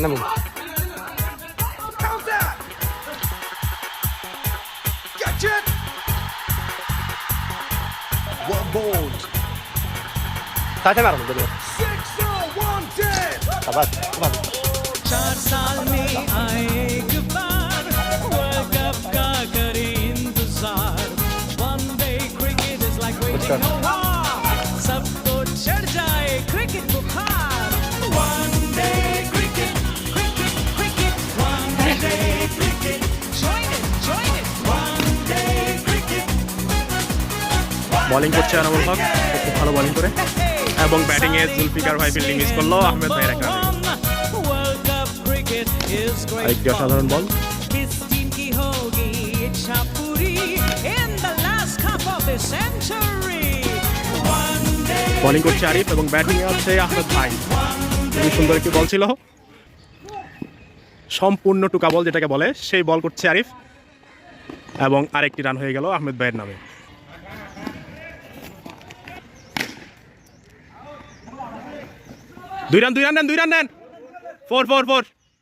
নামুন। साथे मारो मुझे। शाबाश शाबाश। 4 साल में आए एक बार वर्ल्ड कप का करे इंतजार one day cricket is like waging a war सबको चढ़ जाए क्रिकेट बुखार one day cricket cricket cricket one day cricket join it one day cricket bowling করছে আনামুল হক, খুব ভালো বোলিং করে, এবং ব্যাটিং এ জুলফিকার ভাই ফিল্ডিং মিস করলো, আহমেদ ভাইয়ের একটা রান। আরেকটি অসাধারণ বল। বোলিং করছে আরিফ এবং ব্যাটিং এ হচ্ছে আহমেদ ভাই। খুবই সুন্দর একটি বল ছিল, সম্পূর্ণ টুকা বল যেটাকে বলে, সেই বল করছে আরিফ এবং আরেকটি রান হয়ে গেল আহমেদ ভাইয়ের নামে। দুই রান নেন 4 4